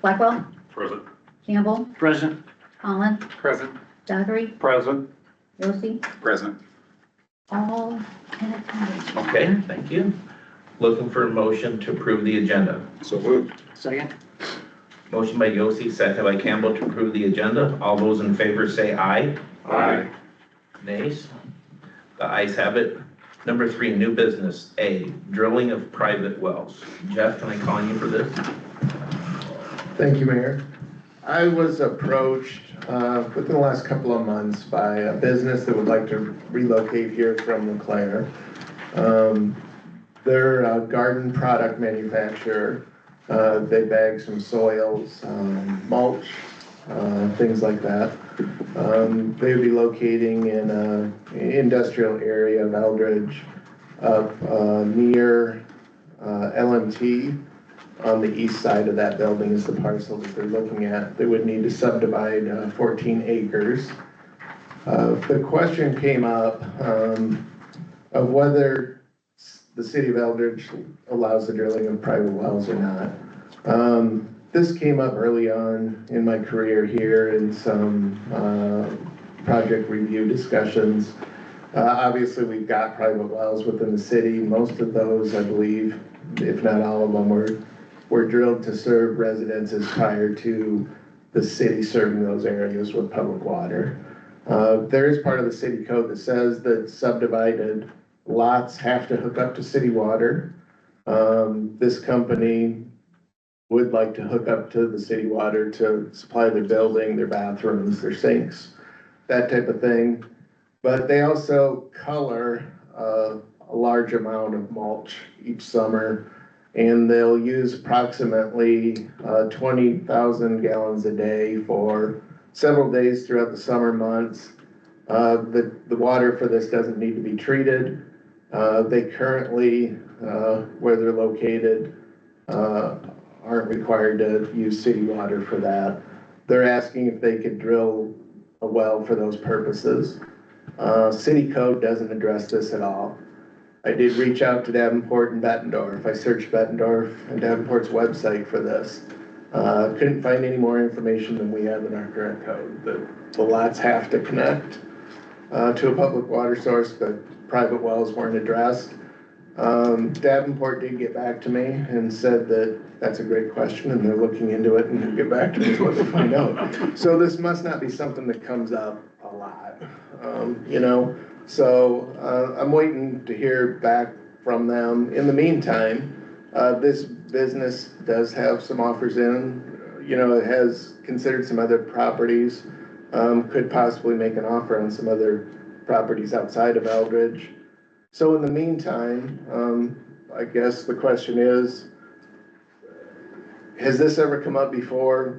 Blackwell, Present. Campbell, Present. Holland, Present. Dockery, Present. Yossi, Present. all in attendance. Okay, thank you. Looking for a motion to approve the agenda. So moved. Second. Motion by Yossi, second by Campbell to approve the agenda. All those in favor say aye. Aye. Nays? The ayes have it. Number 3, new business. A, drilling of private wells. Jeff, can I call on you for this? Thank you, Mayor. I was approached within the last couple of months by a business that would like to relocate here from LeClaire. They're a garden product manufacturer. They bag some soils, mulch, things like that. They would be locating in an industrial area of Eldridge up near LMT. On the east side of that building is the parcel that they're looking at. They would need to subdivide 14 acres. The question came up of whether the city of Eldridge allows the drilling of private wells or not. This came up early on in my career here in some project review discussions. Obviously, we've got private wells within the city. Most of those, I believe, if not all of them, were drilled to serve residences prior to the city serving those areas with public water. There is part of the city code that says that subdivided lots have to hook up to city water. This company would like to hook up to the city water to supply their building, their bathrooms, their sinks, that type of thing. But they also color a large amount of mulch each summer, and they'll use approximately 20,000 gallons a day for several days throughout the summer months. The water for this doesn't need to be treated. They currently, where they're located, aren't required to use city water for that. They're asking if they could drill a well for those purposes. City code doesn't address this at all. I did reach out to Davenport and Bettendorf. I searched Bettendorf and Davenport's website for this. Couldn't find any more information than we have in our current code. The lots have to connect to a public water source, but private wells weren't addressed. Davenport did get back to me and said that that's a great question and they're looking into it and they'll get back to me with what they find out. So this must not be something that comes up a lot, you know? So I'm waiting to hear back from them. In the meantime, this business does have some offers in. You know, it has considered some other properties, could possibly make an offer on some other properties outside of Eldridge. So in the meantime, I guess the question is, has this ever come up before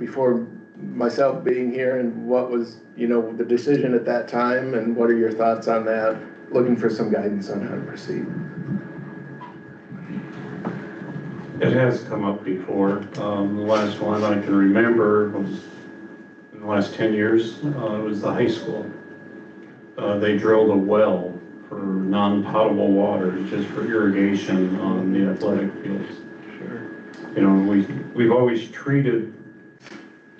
myself being here, and what was, you know, the decision at that time, and what are your thoughts on that? Looking for some guidance on how to proceed. It has come up before. The last one I can remember was in the last 10 years, it was the high school. They drilled a well for non-potable water, just for irrigation on the athletic fields. Sure. You know, we've always treated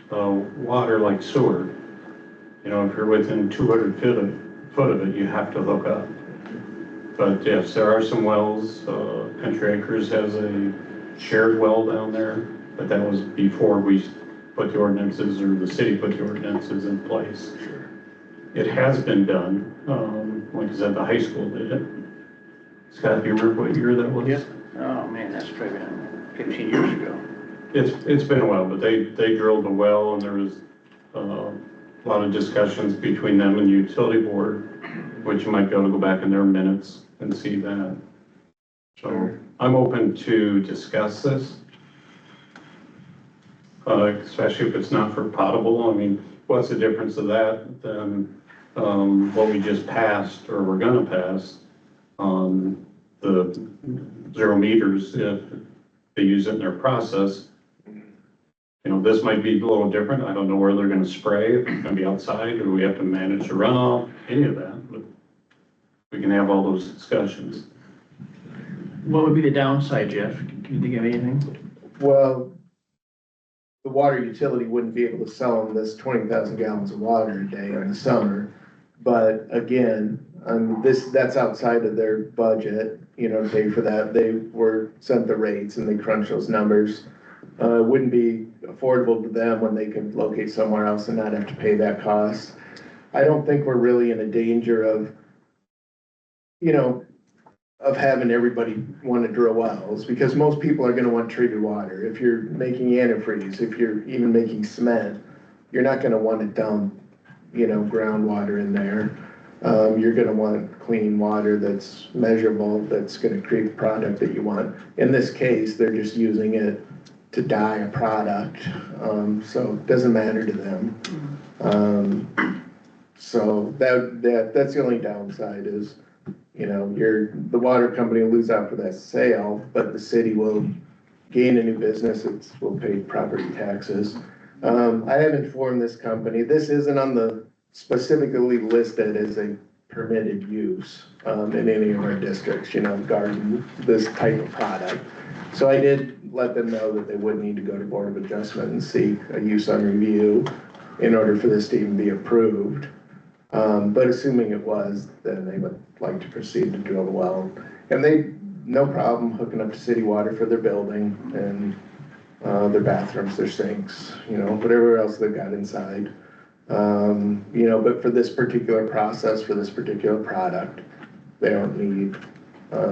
water like sewer. You know, if you're within 200 foot of it, you have to hook up. But yes, there are some wells. Country Acres has a shared well down there, but that was before we put the ordinances, or the city put the ordinances in place. Sure. It has been done. Like I said, the high school did it. Scott, do you remember what year that was? Yeah. Oh man, that's probably 15 years ago. It's been a while, but they drilled the well, and there was a lot of discussions between them and the utility board, which you might be able to go back in their minutes and see that. So I'm open to discuss this, especially if it's not for potable. I mean, what's the difference of that than what we just passed, or we're gonna pass on the 0 meters if they use it in their process? You know, this might be a little different. I don't know where they're gonna spray, if it's gonna be outside, or we have to manage the runoff, any of that, but we can have all those discussions. What would be the downside, Jeff? Can you think of anything? Well, the water utility wouldn't be able to sell them this 20,000 gallons of water a day in the summer. But again, that's outside of their budget, to pay for that. They were sent the rates and they crunched those numbers. It wouldn't be affordable to them when they could locate somewhere else and not have to pay that cost. I don't think we're really in a danger of, of having everybody want to drill wells, because most people are gonna want treated water. If you're making antifreeze, if you're even making cement, you're not gonna want to dump, groundwater in there. You're gonna want clean water that's measurable, that's gonna create the product that you want. In this case, they're just using it to dye a product, so it doesn't matter to them. So that's the only downside is, the water company will lose out for that sale, but the city will gain a new business, will pay property taxes. I have informed this company, this isn't on the specifically listed as a permitted use, in any of our districts, garden, this type of product. So I did let them know that they would need to go to Board of Adjustment and seek a use on review in order for this to even be approved. But assuming it was, then they would like to proceed to drill the well. And they, no problem hooking up to city water for their building and their bathrooms, their sinks, whatever else they've got inside. But for this particular process, for this particular product, they don't need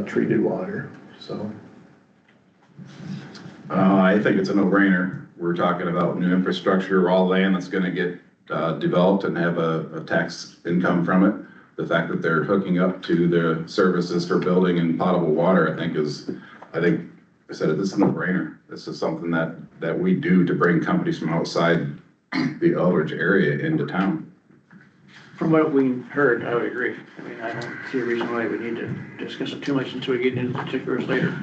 treated water, so. I think it's a no-brainer. We're talking about new infrastructure, all land that's gonna get developed and have a tax income from it. The fact that they're hooking up to the services for building and potable water, I think this is a no-brainer. This is something that we do to bring companies from outside the Eldridge area into town. From what we heard, I would agree. I don't see a reason why we need to discuss it too much until we get into the particulars later.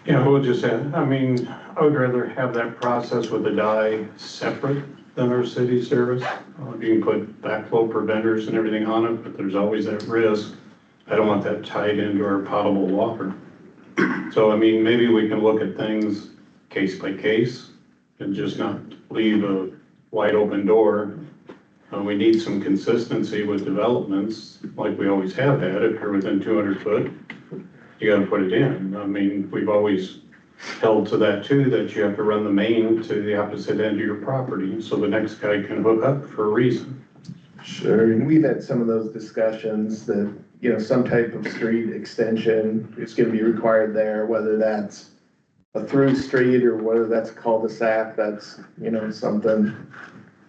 Yeah, we'll just have, I would rather have that process with the dye separate than our city service. You can put backflow preventers and everything on it, but there's always that risk. I don't want that tied into our potable water. So, maybe we can look at things case by case and just not leave a wide open door. We need some consistency with developments like we always have had. If you're within 200 foot, you gotta put it in. We've always held to that too, that you have to run the main to the opposite end of your property so the next guy can hook up for a reason. Sure, and we've had some of those discussions that, some type of street extension is gonna be required there, whether that's a through street or whether that's a cul-de-sac, that's, something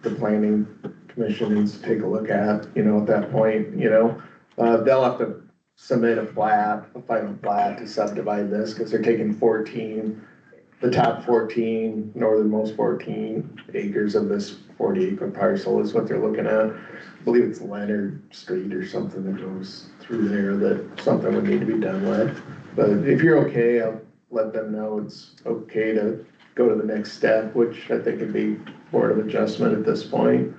the planning commission needs to take a look at, at that point, they'll have to submit a final plat to subdivide this, because they're taking the top 14, northernmost 14 acres of this 40-acre parcel is what they're looking at. I believe it's Leonard Street or something that goes through there that something would need to be done with. But if you're okay, I'll let them know it's okay to go to the next step, which I think would be Board of Adjustment at this point.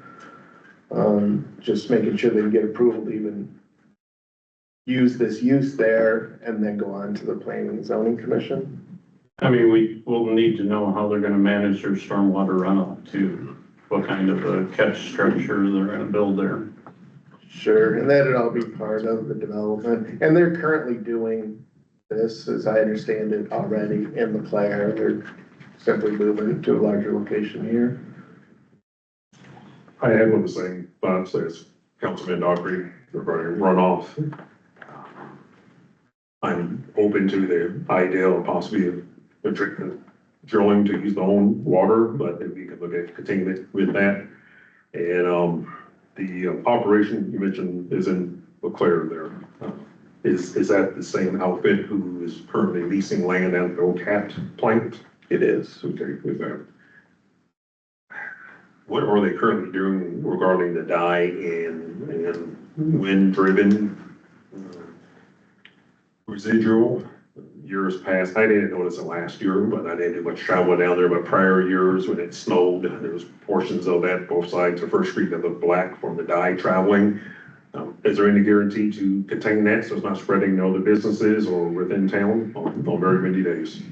Just making sure they can get approval to even use this use there and then go on to the Planning and Zoning Commission. We will need to know how they're gonna manage their stormwater runoff too. What kind of a catch structure they're gonna build there. Sure, and that'd all be part of the development. And they're currently doing this, as I understand it, already in LeClaire. They're simply moving to a larger location here. I had one of the same thoughts as Councilman Dockery regarding runoff. I'm open to the idea of possibly drilling to use the own water, but if we could look at continuing it with that. And the operation you mentioned is in LeClaire there. Is that the same outfit who is currently leasing land at the old cat plant? It is. Okay, with that. What are they currently doing regarding the dye and wind-driven residual? Years past, I didn't notice it last year, but I didn't do much travel down there, but prior years when it snowed, there was portions of that, both sides of First Street that looked black from the dye traveling. Is there any guarantee to contain that so it's not spreading to other businesses or within town on very windy days?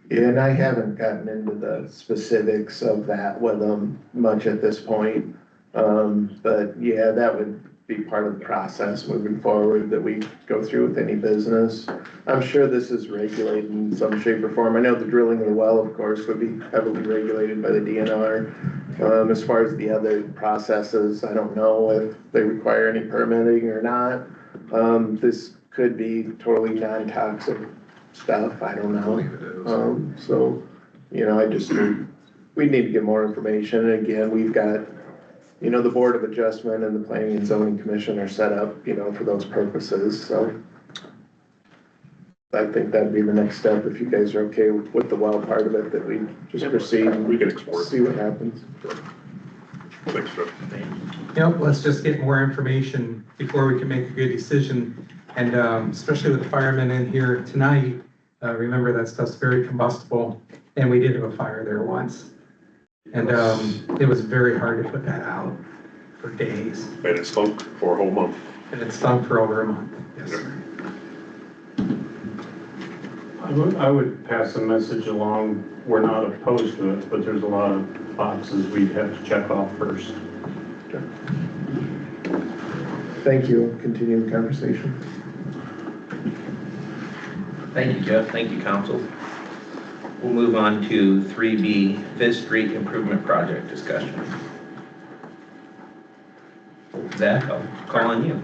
Yeah, and I haven't gotten into the specifics of that with them much at this point. But yeah, that would be part of the process moving forward that we go through with any business. I'm sure this is regulated in some shape or form. I know the drilling of the well, of course, would be heavily regulated by the DNR. As far as the other processes, I don't know if they require any permitting or not. This could be totally non-toxic stuff, I don't I know. believe it is. So, you know, we need to get more information. And again, we've got, you know, the Board of Adjustment and the Planning and Zoning Commission are set up, you know, for those purposes, so. I think that'd be the next step, if you guys are okay with the well part of it, that we just proceed and We can explore it. see what happens. Thanks, Jeff. Yep, let's just get more information before we can make a good decision. And especially with the firemen in here tonight, remember that stuff's very combustible, and we did have a fire there once. And it was very hard to put that out for days, And it stunk for a whole month. and it stunk for over a month. Yes, sir. I would pass a message along, we're not opposed to it, but there's a lot of boxes we'd have to check off first. Thank you, continue the conversation. Thank you, Jeff. Thank you, council. We'll move on to 3B, Fifth Street Improvement Project discussion. Zach, I'll call on you.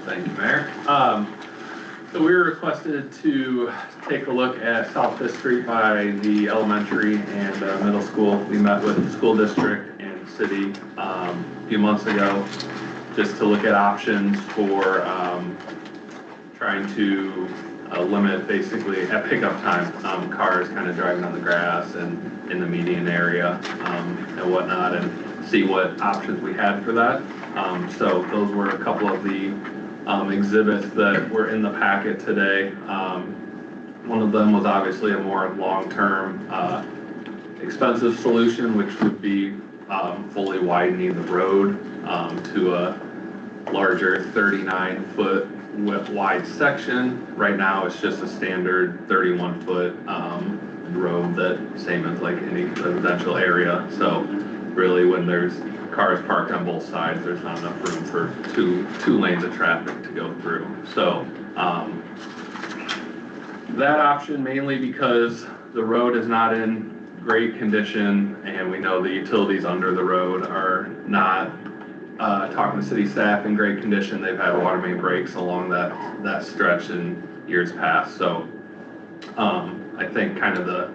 Thank you, Mayor. So we were requested to take a look at South Fifth Street by the elementary and middle school. We met with the school district and city a few months ago just to look at options for trying to limit basically at pickup time, cars kind of driving on the grass and in the median area and whatnot, and see what options we had for that. So those were a couple of the exhibits that were in the packet today. One of them was obviously a more long-term expensive solution, which would be fully widening the road to a larger 39-foot wide section. Right now it's just a standard 31-foot road, that same as like any residential area. So really when there's cars parked on both sides, there's not enough room for two lanes of traffic to go through. So that option mainly because the road is not in great condition, and we know the utilities under the road are not, talking to city staff, in great condition. They've had water main breaks along that stretch in years past. So I think kind of the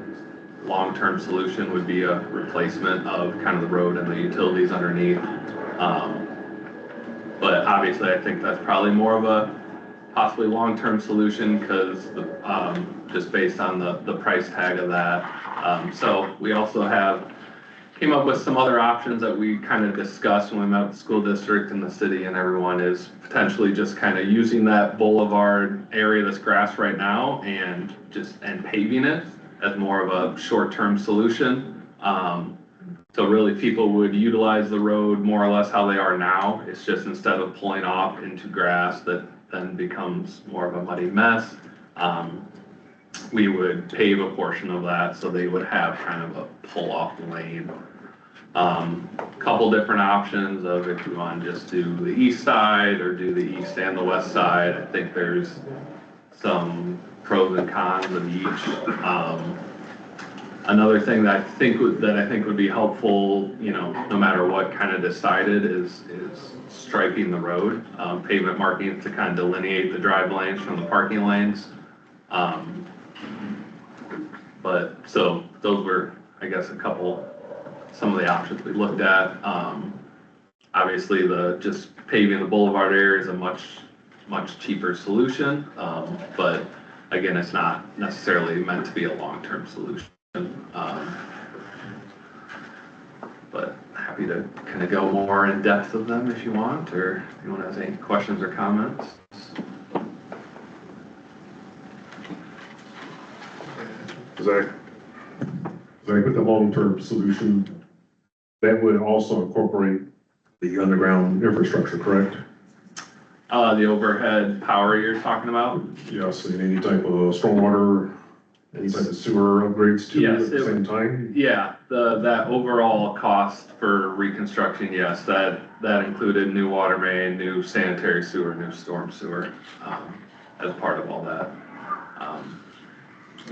long-term solution would be a replacement of kind of the road and the utilities underneath. But obviously I think that's probably more of a possibly long-term solution, because just based on the price tag of that. So we also came up with some other options that we kind of discussed when we met with the school district and the city and everyone, is potentially just kind of using that boulevard area that's grass right now and paving it as more of a short-term solution. So really people would utilize the road more or less how they are now. It's just instead of pulling off into grass that then becomes more of a muddy mess, we would pave a portion of that so they would have kind of a pull-off lane. Couple different options of if you want to just do the east side or do the east and the west side. I think there's some pros and cons of each. Another thing that I think would be helpful, you know, no matter what kind of decided, is striping the road, pavement markings to kind of delineate the drive lanes from the parking lanes. But so those were, I guess, some of the options we looked at. Obviously just paving the boulevard area is a much cheaper solution. But again, it's not necessarily meant to be a long-term solution. But happy to kind of go more in depth of them if you want, or if anyone has any questions or comments. Zach, with the long-term solution, that would also incorporate the underground infrastructure, correct? The overhead power you're talking about? Yes, and any type of stormwater, any type of sewer upgrades too Yes, at the it- same time? Yeah, that overall cost for reconstruction, yes, that included new water main, new sanitary sewer, new storm sewer, as part of all that.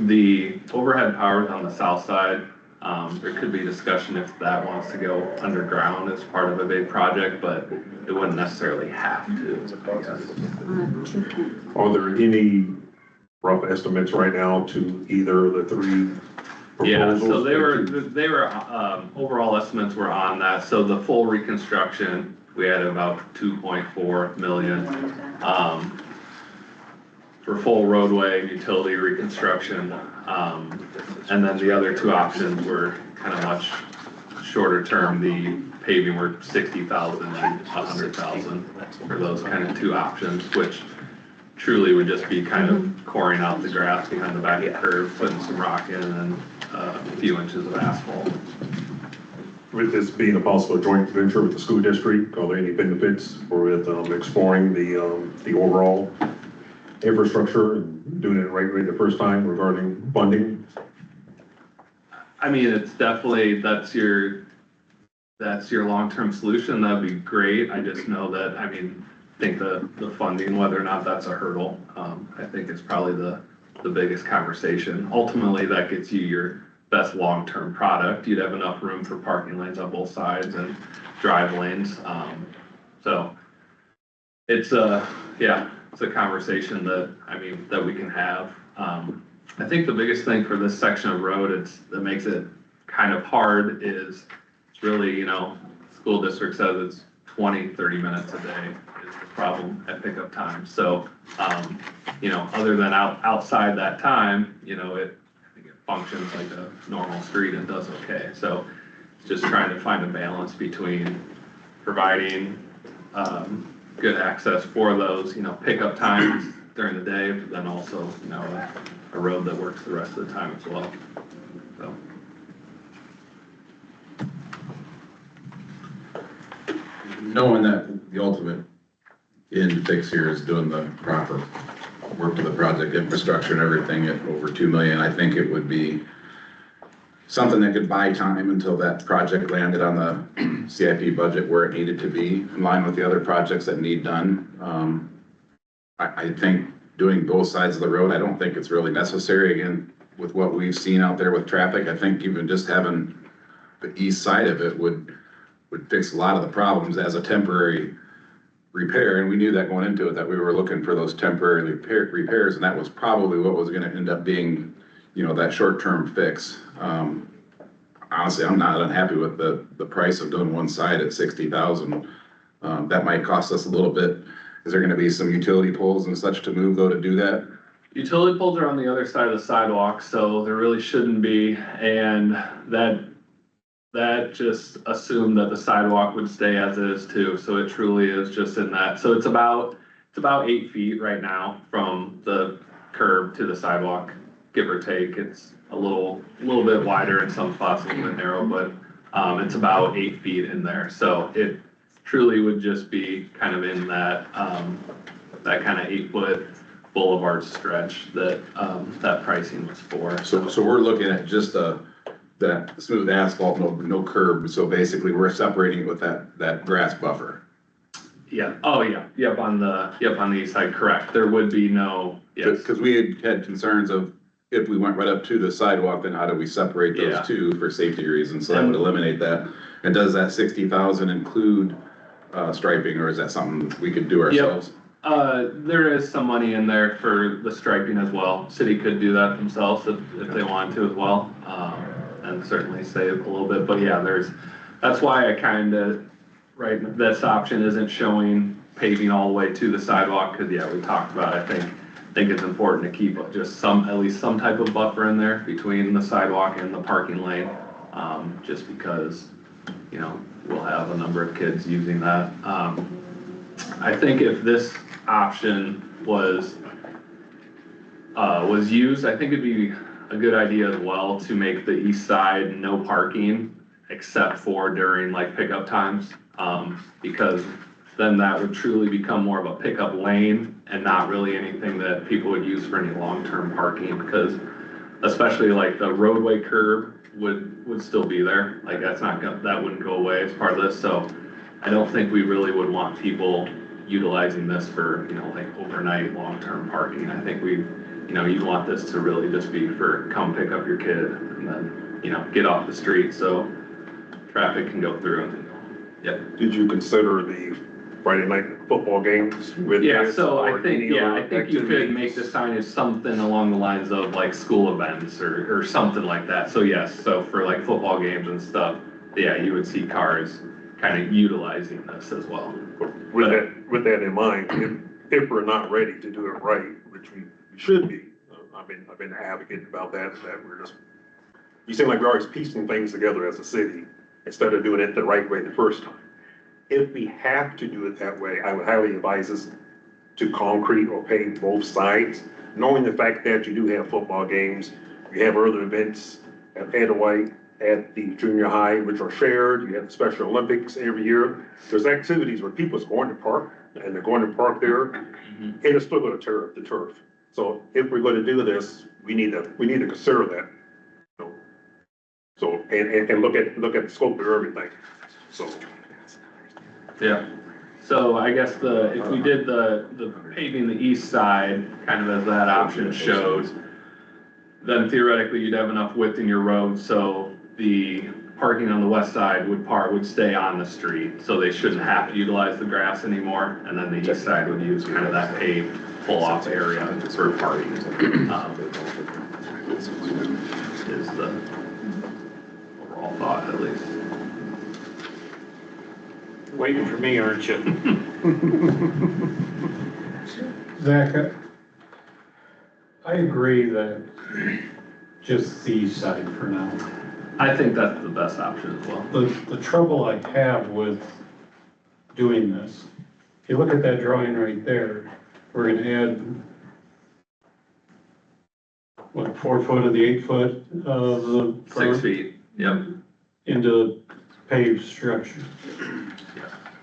The overhead powers on the south side, there could be discussion if that wants to go underground as part of a big project, but it wouldn't necessarily have to, I guess. Are there any rough estimates right now to either of the three Yeah, proposals? so they were, overall estimates were on that, so the full reconstruction, we had about 2.4 million. For full roadway, utility reconstruction, and then the other two options were kind of much shorter term, the paving were 60,000 and 100,000 for those kind of two options, which truly would just be kind of coring out the grass behind the back of the curve, putting some rock in and a few inches of asphalt. With this being a possible joint venture with the school district, are there any benefits with exploring the overall infrastructure and doing it right the first time regarding funding? I mean, it's definitely, that's your long-term solution, that'd be great, I just know that, I mean, think the funding, whether or not that's a hurdle, I think it's probably the biggest conversation. Ultimately, that gets you your best long-term product, you'd have enough room for parking lanes on both sides and drive lanes, so it's it's a conversation that, I mean, that we can have. I think the biggest thing for this section of road, that makes it kind of hard is it's really, school district says it's 20-30 minutes a day is the problem at pickup time. So, other than outside that time, I think it functions like a normal street and does okay. So it's just trying to find a balance between providing, good access for those, pickup times during the day, but then also, a road that works the rest of the time as well, so. Knowing that the ultimate end fix here is doing the proper work to the project infrastructure and everything at over 2 million, I think it would be something that could buy time until that project landed on the CIP budget where it needed to be, in line with the other projects that need done. I think doing both sides of the road, I don't think it's really necessary. Again, with what we've seen out there with traffic, I think even just having the east side of it would fix a lot of the problems as a temporary repair. And we knew that going into it, that we were looking for those temporary repairs, and that was probably what was gonna end up being, that short-term fix. Honestly, I'm not unhappy with the price of doing one side at 60,000. That might cost us a little bit. Is there gonna be some utility poles and such to move though to do that? Utility poles are on the other side of the sidewalk, so there really shouldn't be, and that just assumed that the sidewalk would stay as it is too, so it truly is just in that, so it's about 8 feet right now from the curb to the sidewalk, give or take. It's a little bit wider in some spots, a little bit narrow, but it's about 8 feet in there, so it truly would just be kind of in that kind of 8-foot boulevard stretch that pricing was for. So we're looking at just that smooth asphalt, no curb, so basically we're separating it with that grass buffer. Yeah, oh yeah, yep, on the east side, correct, there would be no, yes, Because we had concerns of, if we went right up to the sidewalk, then how do we separate Yeah. those two for safety reasons, so that would eliminate that. And does that 60,000 include striping, or is that something we could do ourselves? there is some money in there for the striping as well, city could do that themselves if they wanted to as well, and certainly save a little bit, but yeah, that's why I right, this option isn't showing paving all the way to the sidewalk, cause yeah, we talked about, I think it's important to keep just at least some type of buffer in there between the sidewalk and the parking lane, just because, we'll have a number of kids using that. I think if this option was used, I think it'd be a good idea as well to make the east side no parking except for during like pickup times, because then that would truly become more of a pickup lane and not really anything that people would use for any long-term parking, because especially like the roadway curb would still be there. Like that's not gonna, that wouldn't go away as part of this, so I don't think we really would want people utilizing this for, you know, like overnight, long-term parking. I think we, you know, you want this to really just be for come pick up your kid and then, you know, get off the street so traffic can go through. Yep. Did you consider the Friday night football games with Yeah, this so I or think, any yeah, I other think you could make the activities? signage something along the lines of like school events or something like that. So yes, so for like football games and stuff, yeah, you would see cars kind of utilizing this as well. With that in mind, if we're not ready to do it right, which we should be, I've been advocating about that we're just, you seem like we're always piecing things together as a city instead of doing it the right way the first time. If we have to do it that way, I would highly advise us to concrete or pave both sides, knowing the fact that you do have football games, you have other events at White, at the junior high, which are shared, you have the Special Olympics every year. There's activities where people's going to park, and they're going to park there, and it's still gonna tear up the turf. So if we're gonna do this, we need to consider that. You know? So, and look at the scope of everything, so. Yeah. So I guess if we did the paving the east side, kind of as that option shows, then theoretically you'd have enough width in your road, so the parking on the west side would stay on the street, so they shouldn't have to utilize the grass anymore, and then the east side would use kind of that paved pull-off area for parking. Is the overall thought, at least. Waiting for me, aren't you? Zach, I agree that just the east side for now. I think that's the best option as well. The trouble I have with doing this, if you look at that drawing right there, we're gonna add, what, 4 foot of the 8 foot of the. 6 feet, yep. Into paved structure.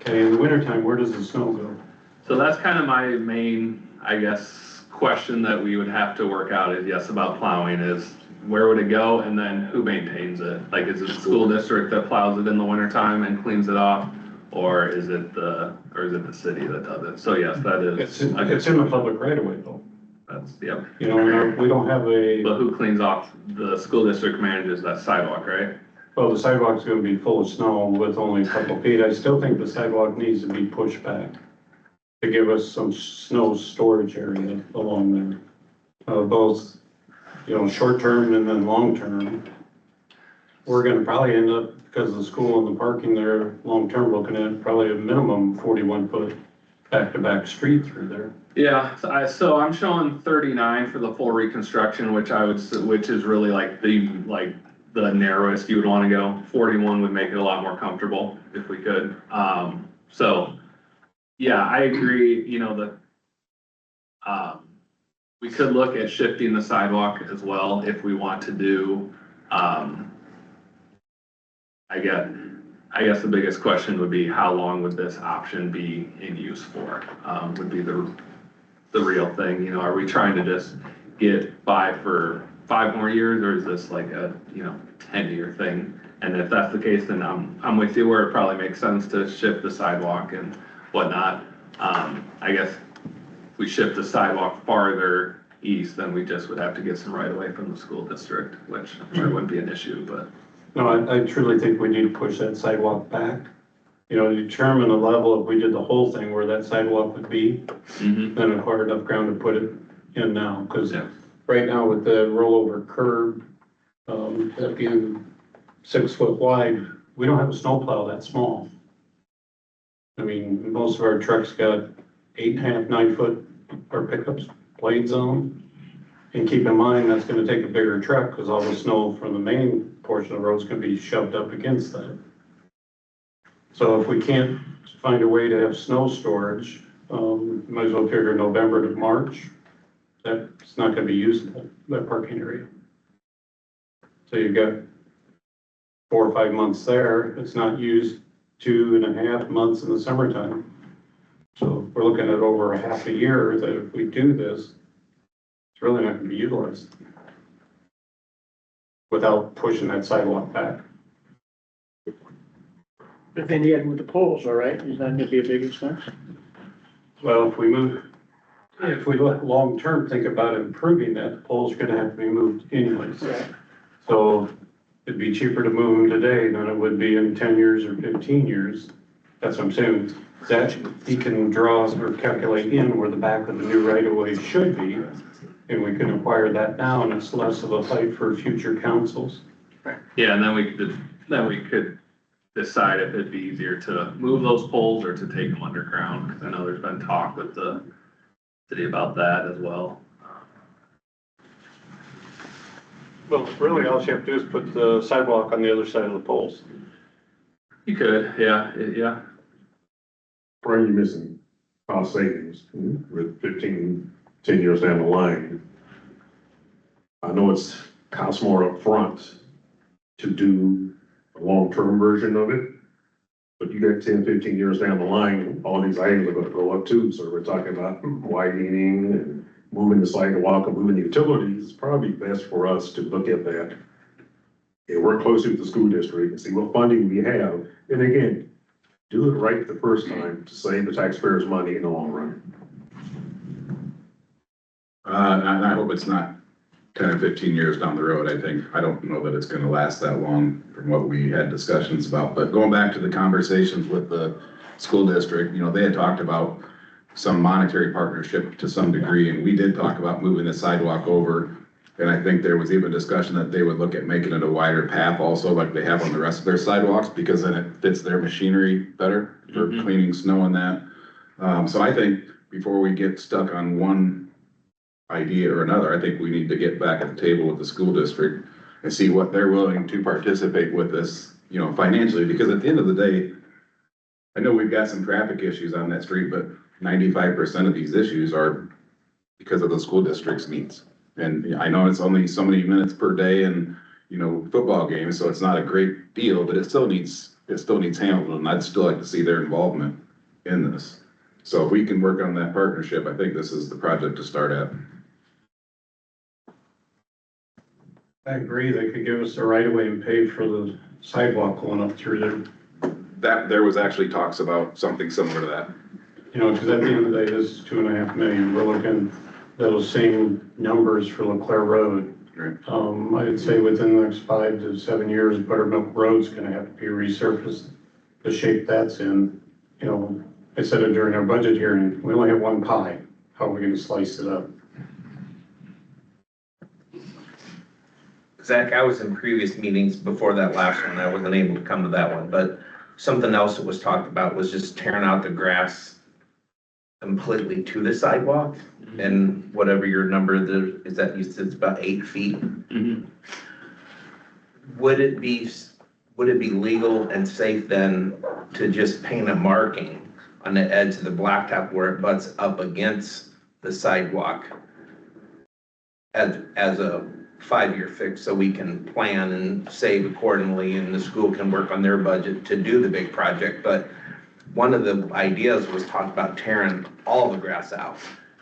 Okay, in the wintertime, where does the snow go? So that's kind of my main, I guess, question that we would have to work out is, yes, about plowing is, where would it go, and then who maintains it? Like, is it the school district that plows it in the wintertime and cleans it off? Or is it the city that does it? So yes, that is. It's in the public right of way though. That's, yep. You know, we don't have But who cleans off? The school district manages that sidewalk, right? well, the sidewalk's gonna be full of snow with only a couple feet. I still think the sidewalk needs to be pushed back to give us some snow storage area along there. Both, you know, short term and then long term. We're gonna probably end up, because of the school and the parking there, long term, looking at probably a minimum 41 foot back-to-back street through there. Yeah, so I'm showing 39 for the full reconstruction, which is really like the narrowest you would want to go. 41 would make it a lot more comfortable if we could. So yeah, I agree, you know, we could look at shifting the sidewalk as well if we want to do, I guess the biggest question would be, how long would this option be in use for? Would be the real thing. You know, are we trying to just get by for 5 more years, or is this like a, you know, 10-year thing? And if that's the case, then I'm with you where it probably makes sense to shift the sidewalk and whatnot. I guess if we shift the sidewalk farther east, then we just would have to get some right away from the school district, which I'm sure wouldn't be an issue, but. No, I truly think we need to push that sidewalk back. You know, determine the level, if we did the whole thing where that sidewalk would be, then a hard enough ground to put it in now. Because right now with the rollover curb, that being 6 foot wide, we don't have a snowplow that small. I mean, most of our trucks got 8.5, 9 foot, or pickups, blades on them. And keep in mind, that's gonna take a bigger truck, because all the snow from the main portion of the road is gonna be shoved up against that. So if we can't find a way to have snow storage, might as well figure November to March, that's not gonna be usable, that parking area. So you've got 4 or 5 months there, it's not used 2.5 months in the summertime. we're looking at over a half a year that if we do this, it's really not gonna be utilized without pushing that sidewalk back. But then you had with the poles, all right, is that gonna be a big expense? Well, if we look long-term, think about improving that, the pole's gonna have to be moved anyways. Right. So it'd be cheaper to move them today than it would be in 10 years or 15 years. That's what I'm saying, that he can draw or calculate in where the back of the new right-of-way should be, and we can acquire that now, and it's less of a fight for future councils. Yeah, and then we could decide if it'd be easier to move those poles or to take them underground, because I know there's been talk with the city about that as well. Well, really, all you have to do is put the sidewalk on the other side of the poles. You could, yeah. Where are you missing cost savings with 10 years down the line? I know it's costs more upfront to do a long-term version of it, but you got 10, 15 years down the line, all these items are gonna go up too. So we're talking about widening and moving the sidewalk and moving the utilities. It's probably best for us to look at that and work closely with the school district and see what funding we have. And again, do it right the first time to save the taxpayers money in the long run. And I hope it's not 10 or 15 years down the road. I don't know that it's gonna last that long from what we had discussions about. But going back to the conversations with the school district, they had talked about some monetary partnership to some degree, and we did talk about moving the sidewalk over. And I think there was even discussion that they would look at making it a wider path also, like they have on the rest of their sidewalks, because then it fits their machinery better for cleaning snow and that. So I think before we get stuck on one idea or another, I think we need to get back at the table with the school district and see what they're willing to participate with this, financially, because at the end of the day, I know we've got some traffic issues on that street, but 95% of these issues are because of the school district's needs. And I know it's only so many minutes per day and, football games, so it's not a great deal, but it still needs handled, and I'd still like to see their involvement in this. So if we can work on that partnership, I think this is the project to start at. I agree, they could give us the right of way and pay for the sidewalk going up through there. There was actually talks about something similar to that. Because at the end of the day, this is $2.5 million. We're looking those same numbers for Leclerc Road. Right. I'd say within the next 5 to 7 years, Buttermilk Road's gonna have to be resurfaced, the shape that's in. I said it during our budget hearing, we only have one pie. How are we gonna slice it up? Zach, I was in previous meetings before that last one. I wasn't able to come to that one, but something else that was talked about was just tearing out the grass completely to the sidewalk, and whatever your number is, that you said it's about 8 feet. Would it be legal and safe then to just paint a marking on the edge of the blacktop where it butts up against the sidewalk as a 5-year fix, so we can plan and save accordingly, and the school can work on their budget to do the big project? But one of the ideas was talked about tearing all the grass out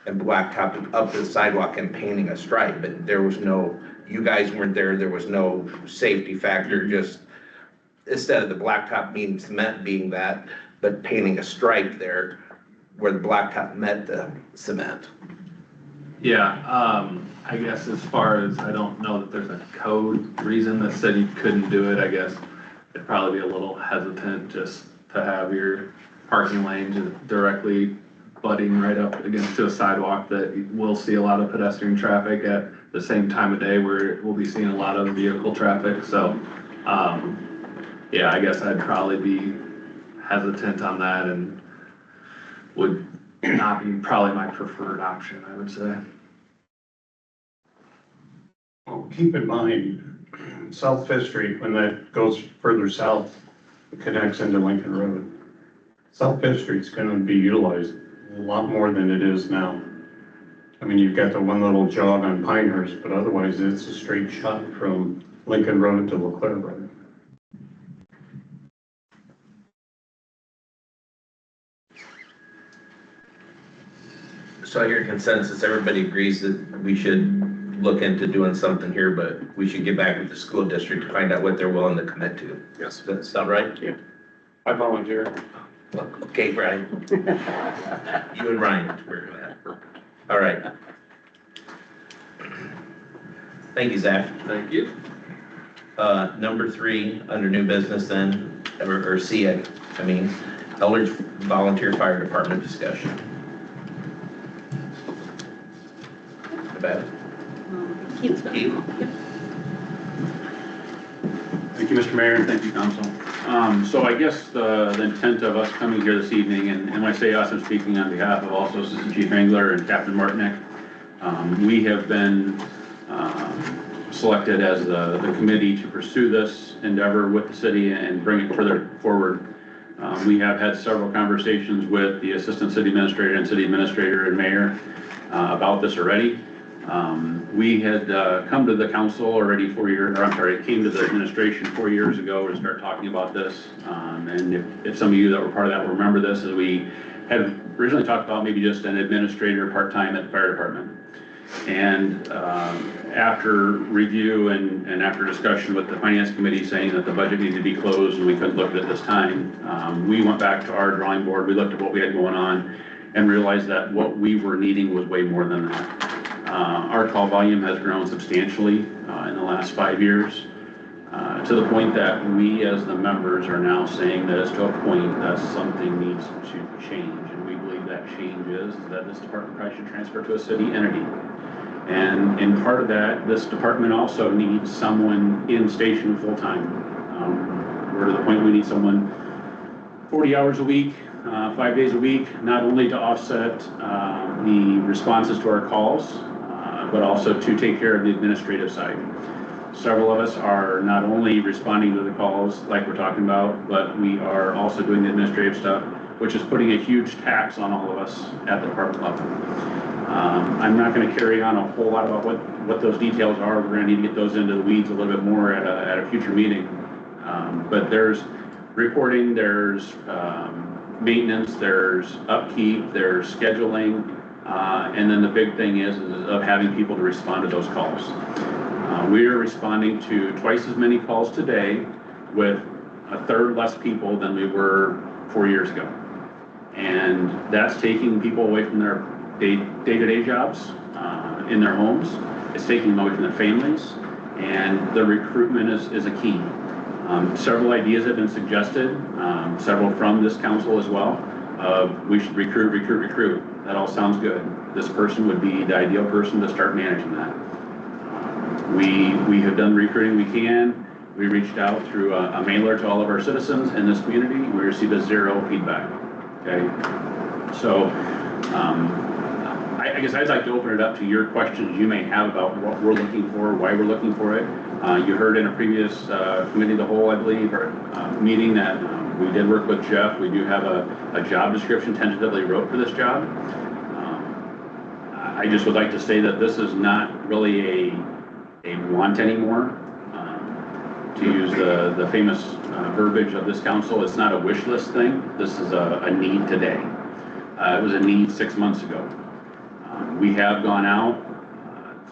and blacktopping up the sidewalk and painting a stripe, but there was no, you guys weren't there was no safety factor, just instead of the blacktop being cement being that, but painting a stripe there where the blacktop met the cement. Yeah, I guess as far as, I don't know that there's a code reason that said you couldn't do it. I guess I'd probably be a little hesitant just to have your parking lane just directly butting right up against a sidewalk that will see a lot of pedestrian traffic at the same time of day where we'll be seeing a lot of vehicle traffic. So, yeah, I guess I'd probably be hesitant on that and would not be probably my preferred option, I would say. Well, keep in mind, South Fifth Street, when that goes further south, it connects into Lincoln Road. South Fifth Street's gonna be utilized a lot more than it is now. I mean, you've got the one little jog on Pinehurst, but otherwise it's a straight shot from Lincoln Road to Leclerc Road. So I hear consensus, everybody agrees that we should look into doing something here, but we should get back with the school district to find out what they're willing to commit to. Yes. Does that sound right? I volunteer. Okay, Brian. You and Ryan, work on that. All right. Thank you, Zach. Thank you. Number 3, under new business then, or C, I mean, Eldridge Volunteer Fire Department discussion. About Keith's got it. Keith? Thank you, Mr. Mayor, and thank you, council. So I guess the intent of us coming here this evening, and when I say us, I'm speaking on behalf of also Assistant Chief Engler and Captain Martinek. We have been selected as the committee to pursue this endeavor with the city and bring it further forward. We have had several conversations with the Assistant City Administrator and City Administrator and Mayor about this already. We had come to the council already came to the administration 4 years ago to start talking about this. And if some of you that were part of that will remember this, as we had originally talked about maybe just an administrator part-time at the fire department. And after review and after discussion with the finance committee saying that the budget needed to be closed and we couldn't look at it this time, we went back to our drawing board, we looked at what we had going on and realized that what we were needing was way more than that. Our call volume has grown substantially in the last 5 years, to the point that we as the members are now saying that it's to a point that something needs to change. And we believe that change is that this department probably should transfer to a city entity. And in part of that, this department also needs someone in station full-time. We're to the point we need someone 40 hours a week, 5 days a week, not only to offset the responses to our calls, but also to take care of the administrative side. Several of us are not only responding to the calls like we're talking about, but we are also doing the administrative stuff, which is putting a huge tax on all of us at the department level. I'm not going to carry on a whole lot about what those details are. We're going to need to get those into the weeds a little bit more at a future meeting. But there's reporting, there's maintenance, there's upkeep, there's scheduling, and then the big thing is of having people to respond to those calls. We are responding to twice as many calls today with a third less people than we were 4 years ago. And that's taking people away from their day-to-day jobs in their homes. It's taking them away from their families, and the recruitment is a key. Several ideas have been suggested, several from this council as well, we should recruit. That all sounds good. This person would be the ideal person to start managing that. We have done the recruiting we can. We reached out through a mailer to all of our citizens in this community. We received a 0 feedback, okay? So, I guess I'd like to open it up to your questions you may have about what we're looking for, why we're looking for it. You heard in a previous committee of the whole, I believe, or meeting that we did work with Jeff. We do have a job description tentatively wrote for this job. I just would like to say that this is not really a want anymore. To use the famous verbiage of this council, it's not a wish list thing. This is a need today. It was a need 6 months ago. We have gone out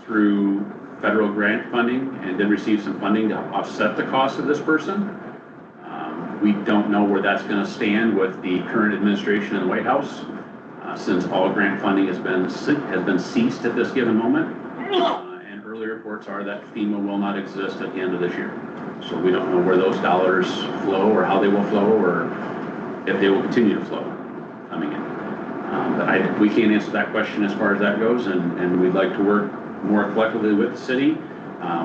through federal grant funding and did receive some funding to offset the cost of this person. We don't know where that's going to stand with the current administration in the White House, since all grant funding has been ceased at this given moment. And early reports are that FEMA will not exist at the end of this year. So we don't know where those dollars flow or how they will flow or if they will continue to flow coming in. But we can't answer that question as far as that goes, and we'd like to work more collectively with the city.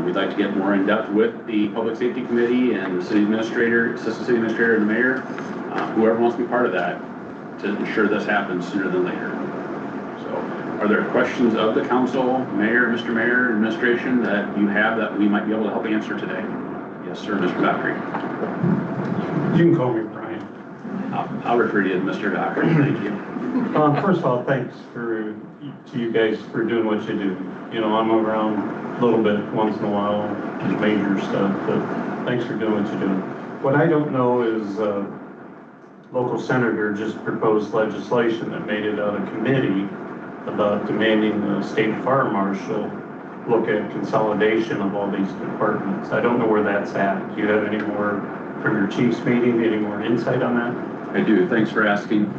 We'd like to get more in depth with the Public Safety Committee and the city administrator, assistant city administrator, and the mayor, whoever wants to be part of that, to ensure this happens sooner than later. So, are there questions of the council, mayor, Mr. Mayor, administration that you have that we might be able to help answer today? Yes, sir, Mr. Dockery. You can call me Brian. I'll refer you to Mr. Dockery. Thank you. First of all, thanks to you guys for doing what you do. You know, I'm around a little bit once in a while, major stuff, but thanks for doing what you do. What I don't know is local senator just proposed legislation that made it out of committee about demanding the state fire marshal look at consolidation of all these departments. I don't know where that's at. Do you have any more from your chief's meeting, any more insight on that? I do, thanks for asking.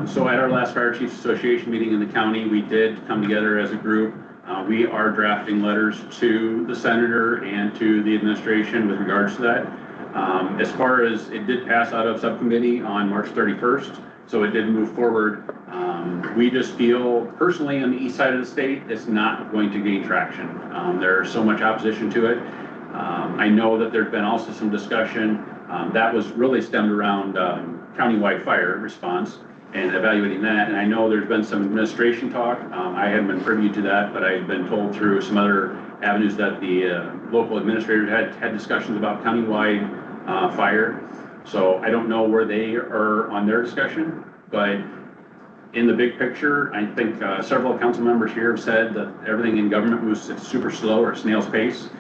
So at our last Fire Chiefs Association meeting in the county, we did come together as a group. We are drafting letters to the senator and to the administration with regards to that. As far as it did pass out of subcommittee on March 31st, so it did move forward. We just feel personally on the east side of the state, it's not going to gain traction. There's so much opposition to it. I know that there's been also some discussion that was really stemmed around countywide fire response and evaluating that. And I know there's been some administration talk. I haven't been privy to that, but I've been told through some other avenues that the local administrators had discussions about countywide fire. So I don't know where they are on their discussion, but in the big picture, I think several council members here have said that everything in government moves at super slow or snail's pace.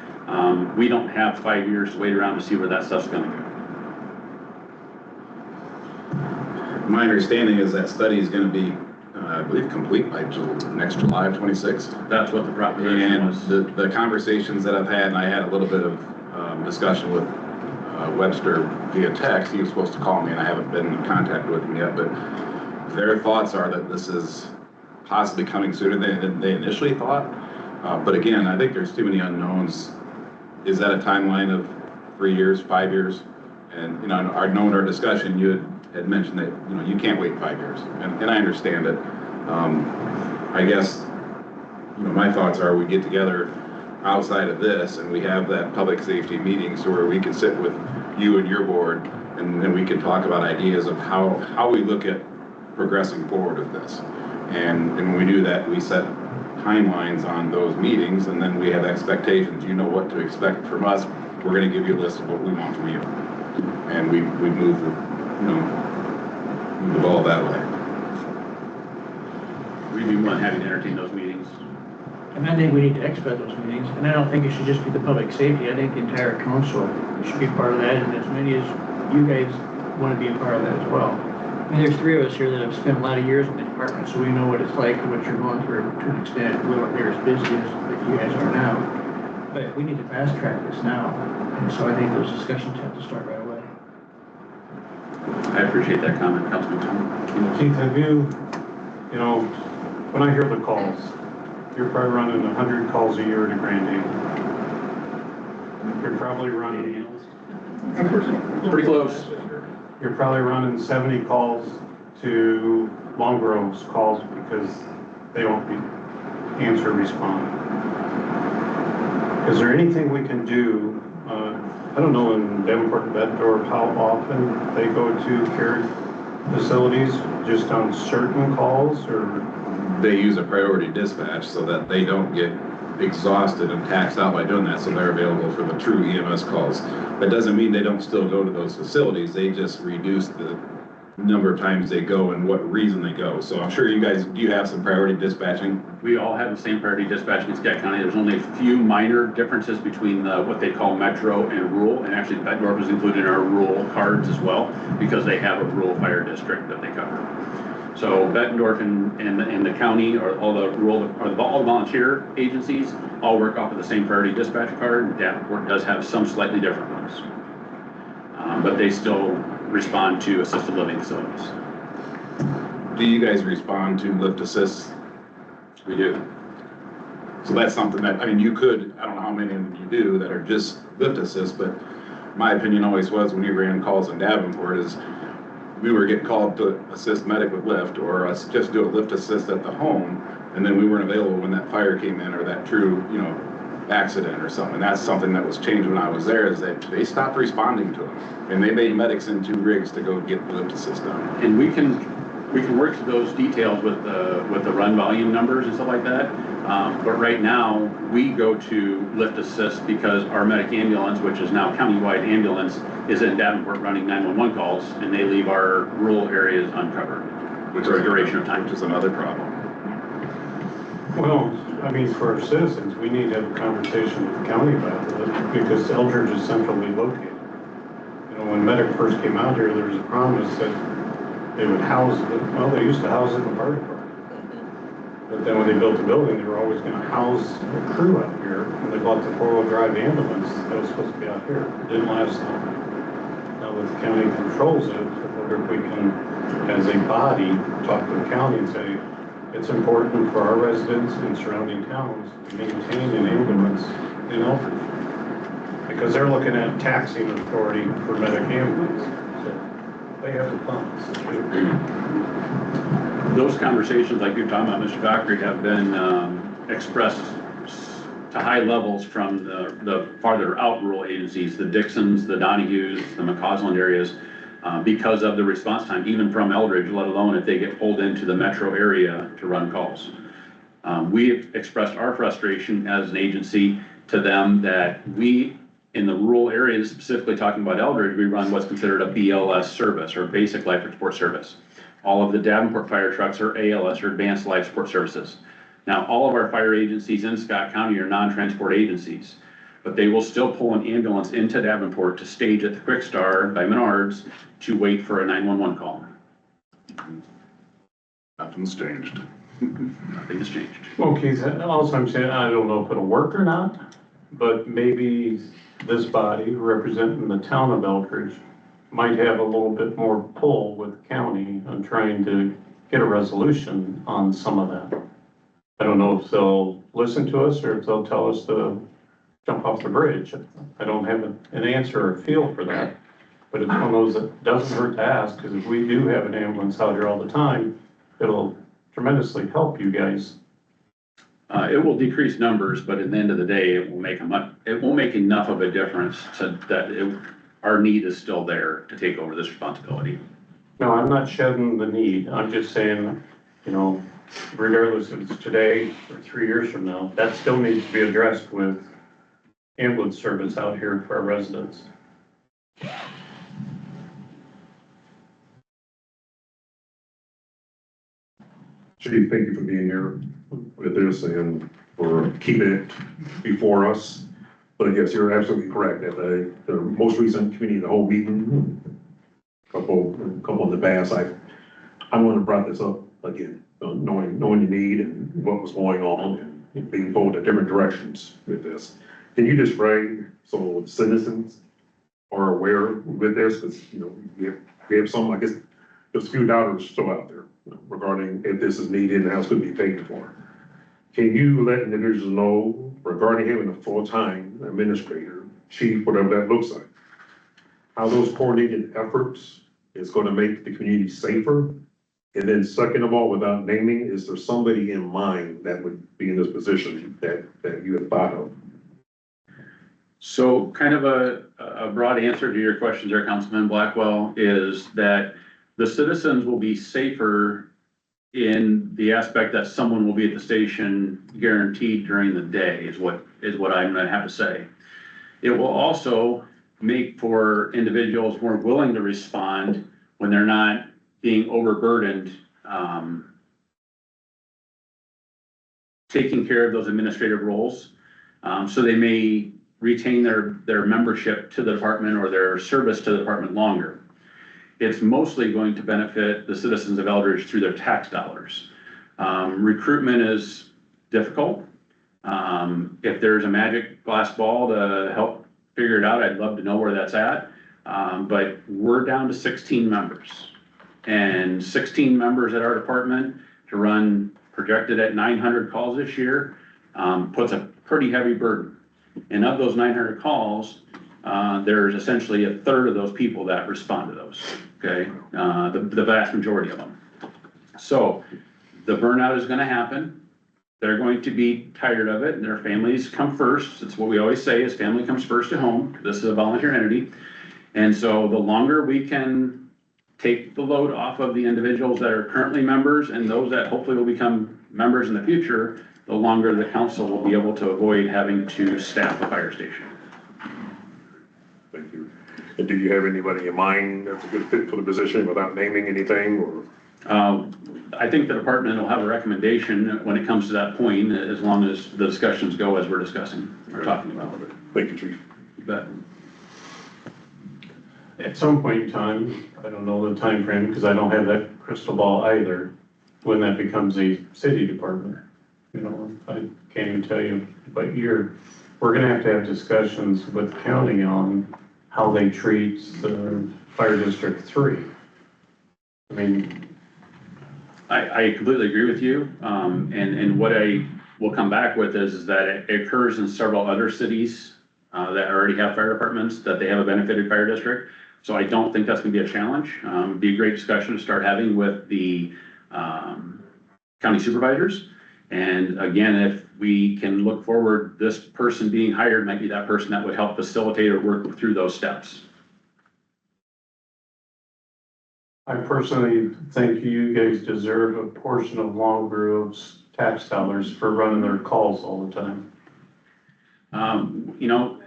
We don't have 5 years to wait around to see where that stuff's gonna go. My understanding is that study is gonna be, I believe, complete by next July of 26. That's what the proposition And was. the conversations that I've had, and I had a little bit of discussion with Webster via text. He was supposed to call me, and I haven't been in contact with him yet, but their thoughts are that this is possibly coming sooner than they initially thought. But again, I think there's too many unknowns. Is that a timeline of 3 years, 5 years? And, you know, our discussion, you had mentioned that, you know, you can't wait 5 years, and I understand it. I guess, you know, my thoughts are we get together outside of this and we have that public safety meeting so where we can sit with you and your board and then we can talk about ideas of how we look at progressing forward with this. And when we do that, we set timelines on those meetings and then we have expectations. You know what to expect from us. We're going to give you a list of what we want from you. And we move the ball that way. We'd be more than happy to entertain those meetings. And I think we need to expedite those meetings, and I don't think it should just be the public safety, I think the entire council should be part of that, and as many as you guys want to be a part of that as well. I mean, there's three of us here that have spent a lot of years in the department, so we know what it's like and what you're going through to an extent. We weren't there as busy as you guys are now, but we need to fast track this now, and so I think those discussions have to start right away. I appreciate that comment, Councilman Tom. Keith, have you know, when I hear the calls, you're probably running 100 calls a year to Grand Haven. You're probably running, Pretty close. you're probably running 70 calls to Long Grove's calls because they won't answer respond. Is there anything we can do? I don't know in Davenport and Bettendorf how often they go to care facilities, just on certain calls, or? They use a priority dispatch so that they don't get exhausted and taxed out by doing that, so they're available for the true EMS calls. That doesn't mean they don't still go to those facilities, they just reduce the number of times they go and what reason they go. So I'm sure you guys, do you have some priority dispatching? We all have the same priority dispatch in Scott County. There's only a few minor differences between what they call metro and rural, and actually Bettendorf is included in our rural cards as well, because they have a rural fire district that they cover. So Bettendorf and the county, or all the rural, or all the volunteer agencies, all work off of the same priority dispatch card. Davenport does have some slightly different ones, but they still respond to assisted living facilities. Do you guys respond to lift assists? We do. So that's something that, I mean, you could, I don't know how many of you do that are just lift assists, but my opinion always was when we ran calls in Davenport is we were getting called to assist medic with lift, or us just do a lift assist at the home, and then we weren't available when that fire came in or that true, you know, accident or something. That's something that was changed when I was there, is that they stopped responding to them, and they made medics into rigs to go get the lift assist done. And we can work through those details with the run volume numbers and stuff like that. But right now, we go to lift assist because our medic ambulance, which is now countywide ambulance, is in Davenport running 911 calls, and they leave our rural areas uncovered for a duration of time. Which is another problem. Well, I mean, for our citizens, we need to have a conversation with the county about it, because Eldridge is centrally located. You know, when medic first came out here, there was a promise that they would house it. Well, they used to house it in the fire department. But then when they built the building, they were always gonna house a crew out here, and they bought the four-wheel drive ambulance that was supposed to be out here. It didn't last long. Now that the county controls it, I wonder if we can, as a body, talk to the county and say, it's important for our residents in surrounding towns to maintain an ambulance in Elbridge. Because they're looking at taxing authority for medic ambulance. So they have the funds. Those conversations, like you're talking about, Mr. Dockery, have been expressed to high levels from the farther out rural agencies, the Dixons, the Donahues, the McCausland areas, because of the response time, even from Eldridge, let alone if they get pulled into the metro area to run calls. We have expressed our frustration as an agency to them that we, in the rural areas, specifically talking about Eldridge, we run what's considered a BLS service, or basic life support service. All of the Davenport fire trucks are ALS, or advanced life support services. Now, all of our fire agencies in Scott County are non-transport agencies, but they will still pull an ambulance into Davenport to stage at the Quick Star by Menards to wait for a 911 call. Nothing's changed. Nothing has changed. Okay, so also I'm saying, I don't know if it'll work or not, but maybe this body representing the town of Elkridge might have a little bit more pull with the county on trying to get a resolution on some of that. I don't know if they'll listen to us or if they'll tell us to jump off the bridge. I don't have an answer or feel for that, but it's one of those that doesn't hurt to ask, because if we do have an ambulance out here all the time, it'll tremendously help you guys. It will decrease numbers, but at the end of the day, it won't make enough of a difference so that our need is still there to take over this responsibility. No, I'm not shedding the need. I'm just saying, you know, regardless if it's today or 3 years from now, that still needs to be addressed with ambulance service out here for our residents. Chief, thank you for being here with this and for keeping it before us. But yes, you're absolutely correct. At the most recent committee, the whole meeting, couple in the past, I'm going to brought this up again, knowing the need and what was going on and being pulled in different directions with this. Can you just frame so citizens are aware with this? Because, you know, we have some, I guess, there's a few doubters still out there regarding if this is needed and how it's going to be paid for. Can you let individuals know regarding having a full-time administrator, chief, whatever that looks like, how those coordinated efforts is going to make the community safer? And then second of all, without naming, is there somebody in mind that would be in this position that you have thought of? So kind of a broad answer to your question there, Councilman Blackwell, is that the citizens will be safer in the aspect that someone will be at the station guaranteed during the day is what I'm gonna have to say. It will also make for individuals more willing to respond when they're not being overburdened, taking care of those administrative roles. So they may retain their membership to the department or their service to the department longer. It's mostly going to benefit the citizens of Eldridge through their tax dollars. Recruitment is difficult. If there's a magic glass ball to help figure it out, I'd love to know where that's at. But we're down to 16 members. And 16 members at our department to run projected at 900 calls this year puts a pretty heavy burden. And of those 900 calls, there's essentially a third of those people that respond to those, okay? The vast majority of them. So the burnout is gonna happen. They're going to be tired of it and their families come first. It's what we always say is family comes first at home. This is a volunteer entity. And so the longer we can take the load off of the individuals that are currently members and those that hopefully will become members in the future, the longer the council will be able to avoid having to staff the fire station. Thank you. And do you have anybody in mind that's a good fit for the position without naming anything or? I think the department will have a recommendation when it comes to that point, as long as the discussions go as we're discussing or talking about it. Thank you, Chief. You bet. At some point in time, I don't know the time frame because I don't have that crystal ball either, when that becomes a city department. You know, I can't even tell you what year. We're gonna have discussions with the county on how they treat the Fire District 3. I mean, I completely agree with you. And what I will come back with is that it occurs in several other cities that already have fire departments, that they have a benefited fire district. So I don't think that's gonna be a challenge. It'd be a great discussion to start having with the county supervisors. And again, if we can look forward, this person being hired might be that person that would help facilitate or work through those steps. I personally think you guys deserve a portion of Long Grove's tax dollars for running their calls all the time. You know,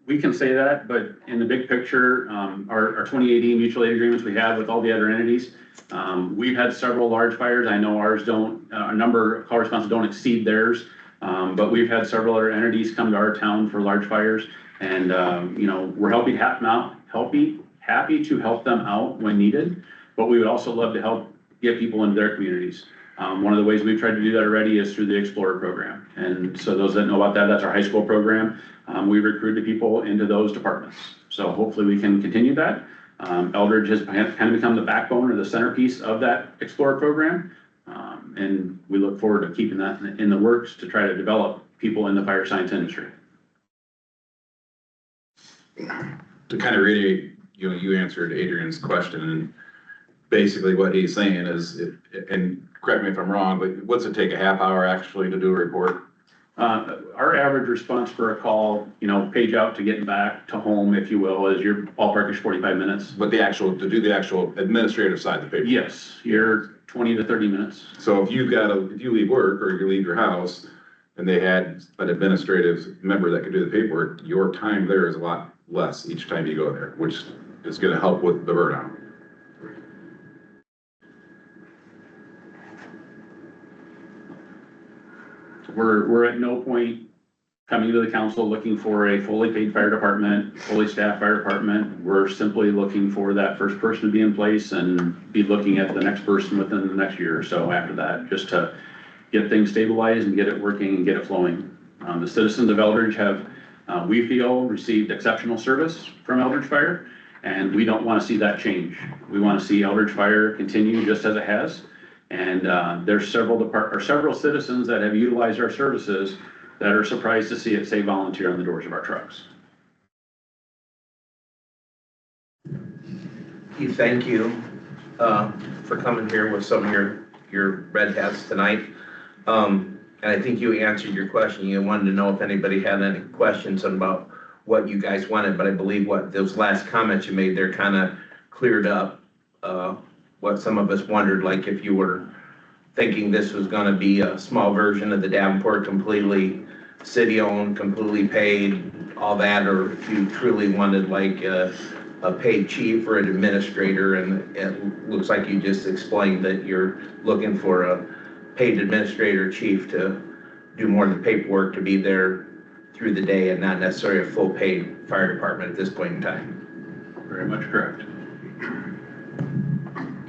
we can say that, but in the big picture, our 2018 mutual aid agreements we have with all the other entities, we've had several large fires. I know ours don't, a number of call responses don't exceed theirs, but we've had several other entities come to our town for large fires. And, you know, we're happy to help them out when needed, but we would also love to help get people into their communities. One of the ways we've tried to do that already is through the Explorer program. And so those that know about that, that's our high school program. We recruited people into those departments. So hopefully we can continue that. Eldridge has kind of become the backbone or the centerpiece of that Explorer program. And we look forward to keeping that in the works to try to develop people in the fire science industry. To kind of reiterate, you know, you answered Adrian's question, and basically what he's saying is, and correct me if I'm wrong, but what's it take, a half hour actually to do a report? Our average response for a call, you know, page out to getting back to home, if you will, is your ballpark is 45 minutes. But to do the actual administrative side of the paper? Yes, you're 20 to 30 minutes. So if you leave work or you leave your house and they had an administrative member that could do the paperwork, your time there is a lot less each time you go there, which is gonna help with the burnout. We're at no point coming to the council looking for a fully paid fire department, fully staffed fire department. We're simply looking for that first person to be in place and be looking at the next person within the next year or so after that, just to get things stabilized and get it working and get it flowing. The citizens of Eldridge have, we feel, received exceptional service from Eldridge Fire, and we don't want to see that change. We want to see Eldridge Fire continue just as it has. And there's several citizens that have utilized our services that are surprised to see it say volunteer on the doors of our trucks. Keith, thank you for coming here with some of your red hats tonight. And I think you answered your question. You wanted to know if anybody had any questions about what you guys wanted, but I believe what those last comments you made there kind of cleared up what some of us wondered, like if you were thinking this was gonna be a small version of the Davenport, completely city-owned, completely paid, all that, or if you truly wanted like a paid chief or an administrator. And it looks like you just explained that you're looking for a paid administrator chief to do more of the paperwork, to be there through the day, and not necessarily a full paid fire department at this point in time. Very much correct.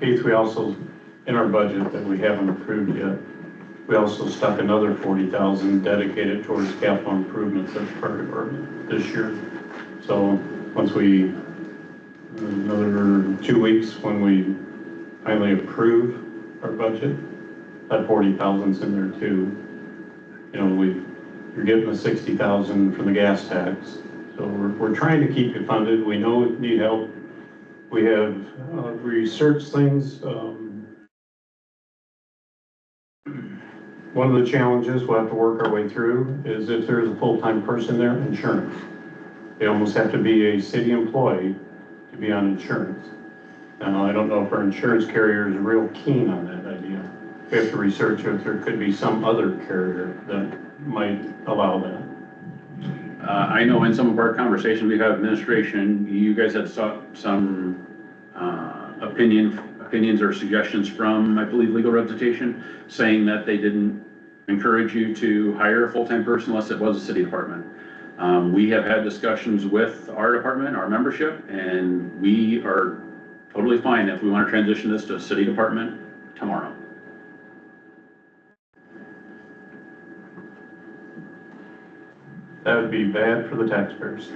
Keith, we also, in our budget that we haven't approved yet, we also stuck another 40,000 dedicated towards capital improvements at the fire department this year. So once another 2 weeks, when we finally approve our budget, that 40,000's in there too. You know, you're getting the 60,000 from the gas tax. So we're trying to keep you funded. We know we need help. We have researched things. One of the challenges we'll have to work our way through is if there's a full-time person there, insurance. They almost have to be a city employee to be on insurance. Now, I don't know if our insurance carrier is real keen on that idea. We have to research if there could be some other carrier that might allow that. I know in some of our conversations we have administration, you guys had sought some opinions or suggestions from, I believe, legal representation, saying that they didn't encourage you to hire a full-time person unless it was a city department. We have had discussions with our department, our membership, and we are totally fine if we want to transition this to a city department tomorrow. That would be bad for the taxpayers.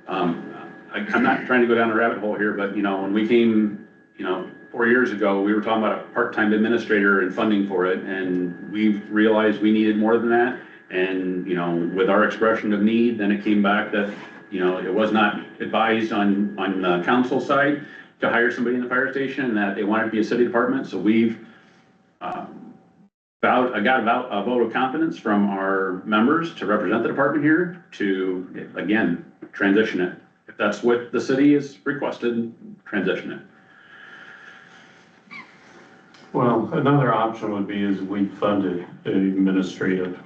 I'm not trying to go down a rabbit hole here, but, you know, when we came, you know, 4 years ago, we were talking about a part-time administrator and funding for it, and we realized we needed more than that. And, you know, with our expression of need, then it came back that, you know, it was not advised on the council side to hire somebody in the fire station, and that they wanted to be a city department, so we've I got a vote of confidence from our members to represent the department here to, again, transition it. If that's what the city has requested, transition it. Well, another option would be is we funded an administrative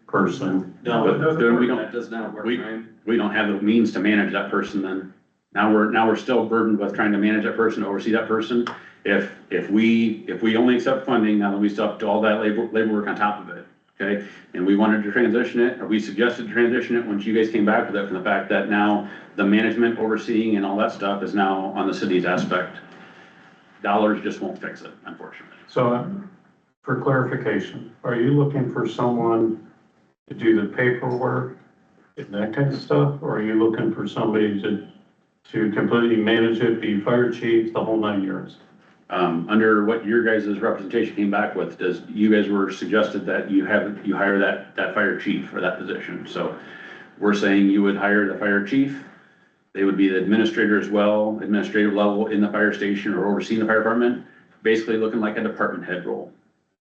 person. No, But then we don't- that does not work, we- Ryan. We don't have the means to manage that person then. Now we're still burdened with trying to manage that person, oversee that person. If we only accept funding, now then we still have to do all that labor work on top of it, okay? And we wanted to transition it, or we suggested to transition it once you guys came back with it, from the fact that now the management overseeing and all that stuff is now on the city's aspect. Dollars just won't fix it, unfortunately. So for clarification, are you looking for someone to do the paperwork and that kind of stuff? Or are you looking for somebody to completely manage it, be fire chief, the whole 9 yards? Under what your guys' representation came back with, you guys were suggested that you hire that fire chief for that position. So we're saying you would hire the fire chief. They would be the administrator as well, administrative level in the fire station or overseeing the fire department, basically looking like a department head role.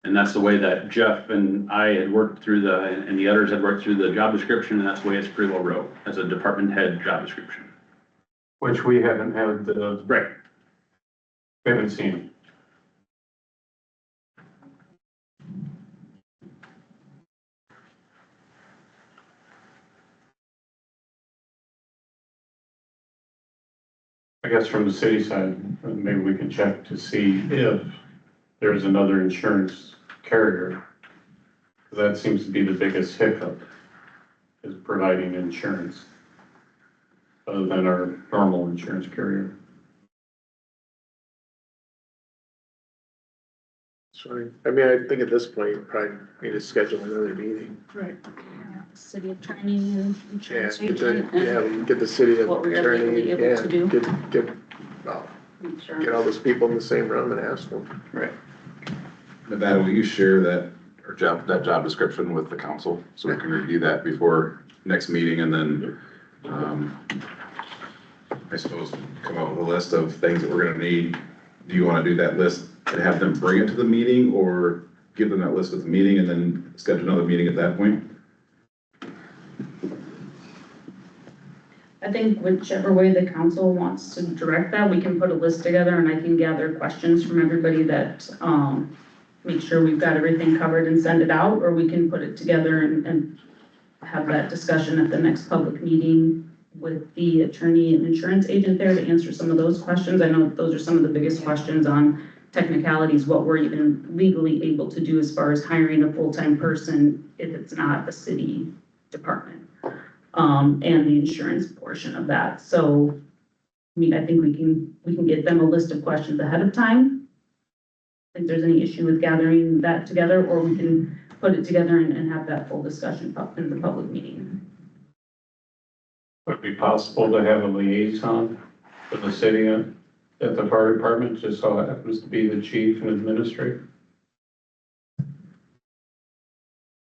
And that's the way that Jeff and I had worked through and the others had worked through the job description, and that's the way it's pretty well wrote, as a department head job description. Which we haven't had Right. we haven't seen. I guess from the city side, maybe we can check to see if there's another insurance carrier. That seems to be the biggest hiccup, is providing insurance, other than our normal insurance carrier. So, I mean, I think at this point, you probably need to schedule another meeting. Right. City attorney and Yeah, insurance get agent and get the city what we are attorney, legally able yeah, to do. Well, insurance. get all those people in the same room and ask them. Nevada, will you share that job description with the council so we can review that before next meeting, and then, I suppose come up with a list of things that we're gonna need? Do you wanna do that list and have them bring it to the meeting, or give them that list at the meeting and then schedule another meeting at that point? I think whichever way the council wants to direct that, we can put a list together and I can gather questions from everybody that, make sure we've got everything covered and send it out, or we can put it together and have that discussion at the next public meeting with the attorney and insurance agent there to answer some of those questions. I know those are some of the biggest questions on technicalities, what we're even legally able to do as far as hiring a full-time person if it's not a city department. And the insurance portion of that. So, I mean, I think we can get them a list of questions ahead of time. If there's any issue with gathering that together, or we can put it together and have that full discussion in the public meeting. Would it be possible to have a liaison for the city at the fire department, just so it happens to be the chief and administrator?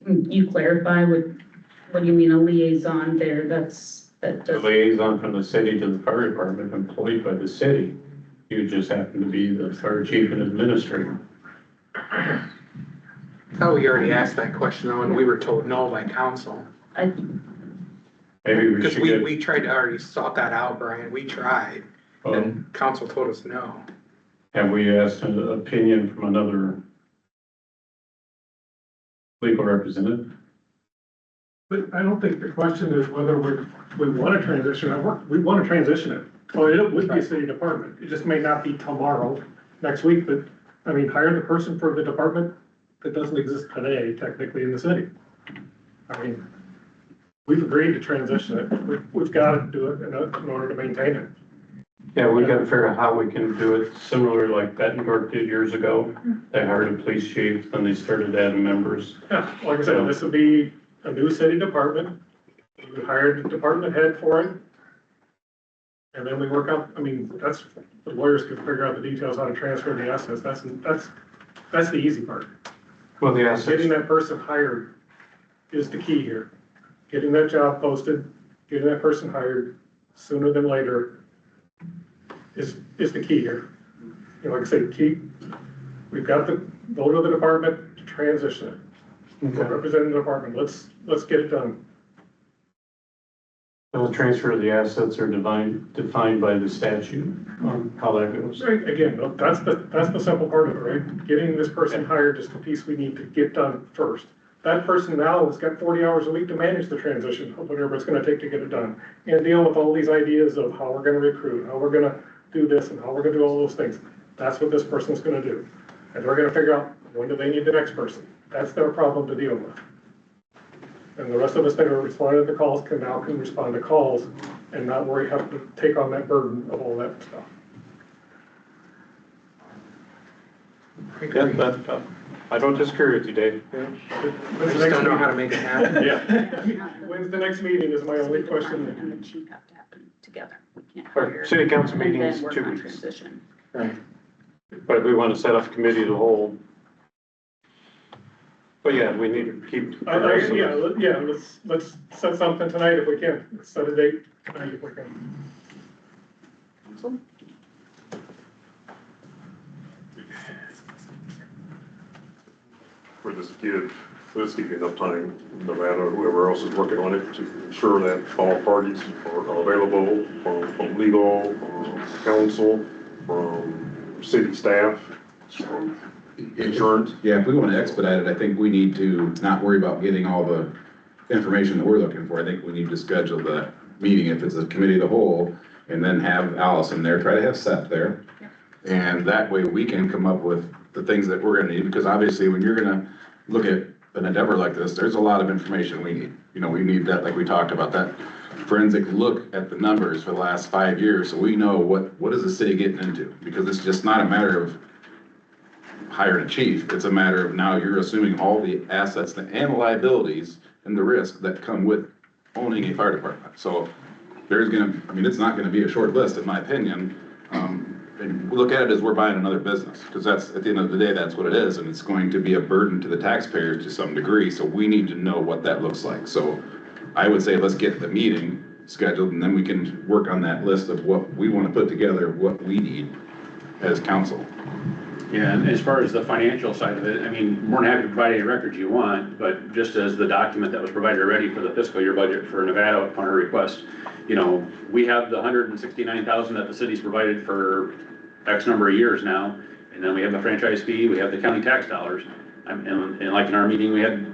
You clarify what you mean a liaison there, A liaison from the city to the fire department employed by the city. You just happen to be the fire chief and administrator. Oh, we already asked that question though, and we were told no by council. Maybe we Because should get, we tried to already sort that out, Brian, we tried, and council told us no. have we asked an opinion from another legal representative? But I don't think the question is whether we want to transition it. We want to transition it. Well, it would be a city department. It just may not be tomorrow, next week, but, I mean, hire the person for the department that doesn't exist today, technically, in the city. I mean, we've agreed to transition it. We've got to do it in order to maintain it. Yeah, we gotta figure out how we can do it similar like Bettendorf did years ago. They hired a police chief, then they started adding members. Yeah, like I said, this would be a new city department, we hired the department head for it. And then we work out, I mean, that's, the lawyers could figure out the details, how to transfer the assets, that's the easy part. Well, the Getting that person hired is the key here. Getting that job posted, getting that person hired sooner than later is the key here. You know, like I say, we've got the vote of the department to transition it. Okay. Representing the department, let's get it done. The transfer of the assets are defined by the statute on how that goes. Right, again, that's the simple part of it, right? Getting this person hired is the piece we need to get done first. That person now has got 40 hours a week to manage the transition of whatever it's gonna take to get it done. And deal with all these ideas of how we're gonna recruit, how we're gonna do this and how we're gonna do all those things. That's what this person's gonna do. And they're gonna figure out, when do they need the next person? That's their problem to deal with. And the rest of us that are responding to calls can respond to calls and not worry, have to take on that burden of all that stuff. Yeah, I don't disagree with you, Dave. I just don't know how to make it happen. Yeah. When's the next meeting is my only question. And the chief have to happen together. We can't Our hire. city council and meeting then is work 2 on weeks. transition. Right. But we want to set up a committee of the whole. But yeah, we need to keep. Let's set something tonight if we can. Let's set a date tonight if we can. Council? For this give enough time, Nevada, whoever else is working on it, to ensure that all parties are available from legal, council, from city staff, from insurance. Yeah, if we want to expedite it, I think we need to not worry about getting all the information that we're looking for. I think we need to schedule the meeting if it's a committee of the whole, and then have Allison there, try to have Seth there. And that way we can come up with the things that we're gonna need, because obviously when you're gonna look at an endeavor like this, there's a lot of information we need. You know, we need that, like we talked about, that forensic look at the numbers for the last 5 years, so we know what is the city getting into? Because it's just not a matter of hiring a chief, it's a matter of now you're assuming all the assets and the liabilities and the risk that come with owning a fire department. So there's it's not gonna be a short list, in my opinion. And we look at it as we're buying another business, because that's, at the end of the day, that's what it is, and it's going to be a burden to the taxpayers to some degree, so we need to know what that looks like. So I would say let's get the meeting scheduled, and then we can work on that list of what we want to put together, what we need as council. Yeah, and as far as the financial side of it, I mean, more than happy to provide any records you want, but just as the document that was provided already for the fiscal year budget for Nevada upon our request, you know, we have the $169,000 that the city's provided for X number of years now, and then we have the franchise fee, we have the county tax dollars. And like in our meeting, we had,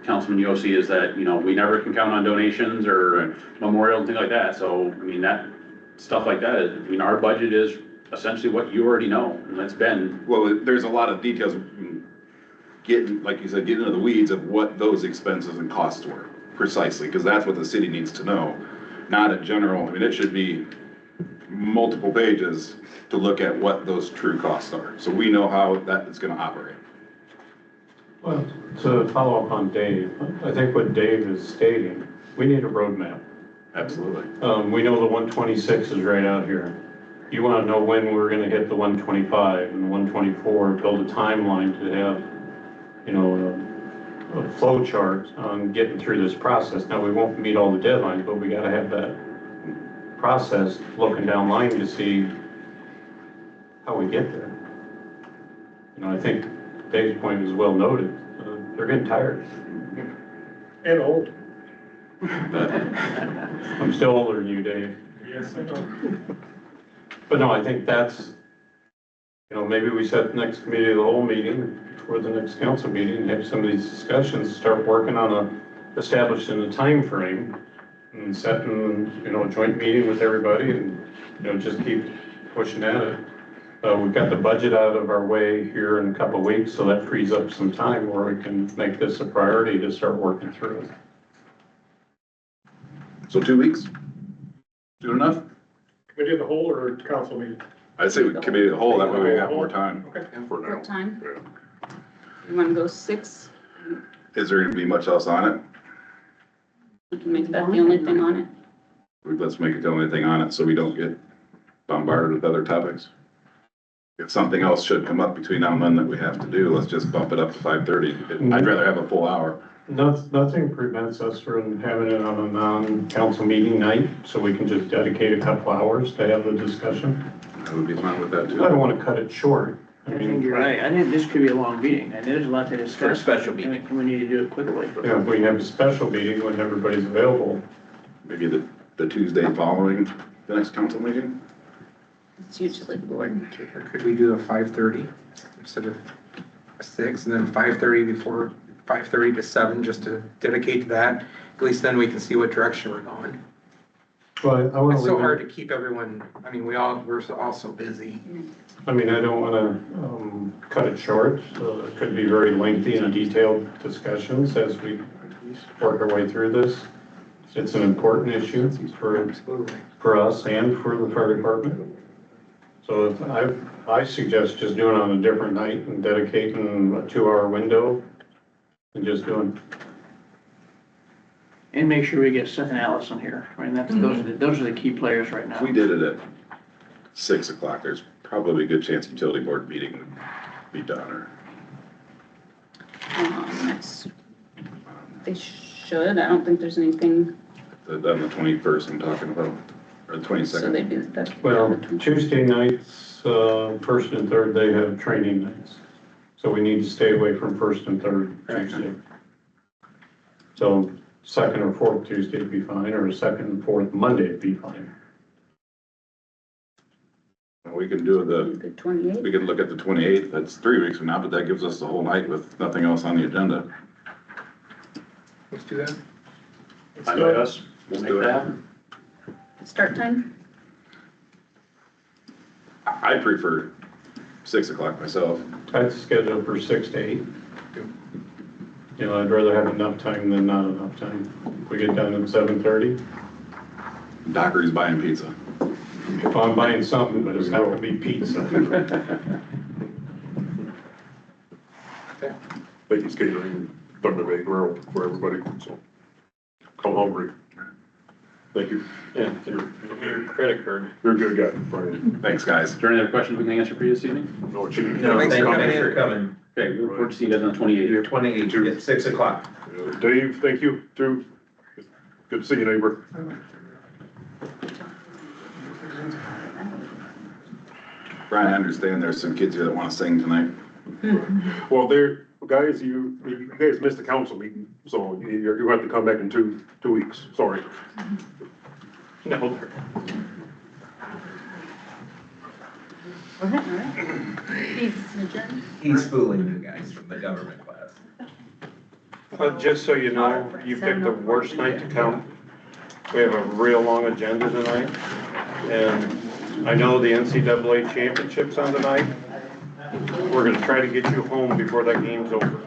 Councilman Yossi, is that, you know, we never can count on donations or memorial and things like that. So, I mean, that, stuff like that, I mean, our budget is essentially what you already know, and that's been. Well, there's a lot of details, like you said, getting into the weeds of what those expenses and costs were precisely, because that's what the city needs to know, not a general, I mean, it should be multiple pages to look at what those true costs are, so we know how that is gonna operate. Well, to follow up on Dave, I think what Dave is stating, we need a roadmap. Absolutely. We know the 126 is right out here. You want to know when we're going to hit the 125 and the 124, build a timeline to have, you know, a flow chart on getting through this process. Now, we won't meet all the deadlines, but we got to have that process looking down line to see how we get there. You know, I think Dave's point is well noted. They're getting tired. And old. I'm still older than you, Dave. Yes, I know. But no, I think that's, you know, maybe we set the next committee of the whole meeting for the next council meeting and have some of these discussions, start working on establishing a time frame and setting, you know, a joint meeting with everybody and, you know, just keep pushing at it. We've got the budget out of our way here in a couple of weeks, so that frees up some time where we can make this a priority to start working through it. So 2 weeks? Good enough? Committee of the whole or council meeting? I'd say we committee the whole, that way we have more time. Okay. For now. What time? Yeah. You wanna go 6? Is there gonna be much else on it? We can make that the only thing on it. Let's make it the only thing on it so we don't get bombarded with other topics. If something else should come up between now and then that we have to do, let's just bump it up to 5:30. I'd rather have a full hour. Nothing prevents us from having it on a non-council meeting night, so we can just dedicate a couple hours to have the discussion. I would be fine with that I too. don't wanna cut it short. I think you're right. I think this could be a long meeting, and there's a lot to discuss. For a special meeting. And we need to do it quickly. Yeah, if we have a special meeting when everybody's available. Maybe the Tuesday following the next council meeting? It's usually board. Or could we do a 5:30 instead of a 6, and then 5:30 before, 5:30 to 7, just to dedicate to that? At least then we can see what direction we're going. Well, I wanna It's so leave hard it, to keep everyone, I mean, we're all so busy. I mean, I don't wanna, cut it short. It could be very lengthy and detailed discussions as we work our way through this. It's an important issue Absolutely. for us and for the fire department. So if I suggest just doing it on a different night and dedicating a 2-hour window and just doing, And make sure we get Seth and Allison here. I mean, those are the key players right now. If we did it at 6 o'clock, there's probably a good chance utility board meeting would be done or. Next, they should, I don't think there's anything, On the 21st I'm talking about, or the so 22nd. they'd be, that's. well, Tuesday nights, first and third, they have training nights. So we need to stay away from first and third Tuesday. So second or fourth Tuesday would be fine, or second and fourth Monday would be fine. We can do The 28th. we can look at the 28th, that's 3 weeks from now, but that gives us the whole night with nothing else on the agenda. Let's do that. Fine by us, we'll make that happen. Start time? I prefer 6 o'clock myself. I'd schedule for 6 to 8. You know, I'd rather have enough time than not enough time. If we get done at 7:30, Dockery's buying pizza. if I'm buying something, but it's not gonna be pizza. Becky's catering, Thunder Bay Grill for everybody, so come hungry. Thank you. Yeah, your credit card. You're a good guy, Brian. Thanks, guys. Is there any other questions we can answer for you this evening? No, it shouldn't. No, Thanks thank for you, coming thanks in. for coming. Okay, we look forward to seeing you guys on the 28th. 28 at 6 o'clock. Dave, thank you, too. Good to see you, neighbor. Brian, I understand there's some kids here that want to sing tonight. Well, guys, you guys missed the council meeting, so you have to come back in two weeks, sorry. No. Please adjourn. He's fooling you guys from the government class. Just so you know, you picked the worst night to come. We have a real long agenda tonight, and I know the NCAA championship's on tonight. We're gonna try to get you home before that game's over.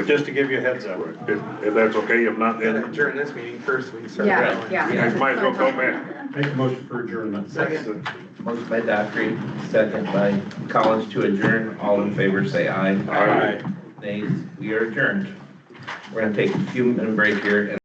Just to give you a heads up. If that's okay, if not, And then adjourn this meeting first, we can start. Yeah, going. yeah. you guys might as well come back. Make a motion for adjournment. Second. Motion by Dockery, second by Collins to adjourn. All in favor, say aye. Aye. Nays, we are adjourned. We're gonna take a few minute break here and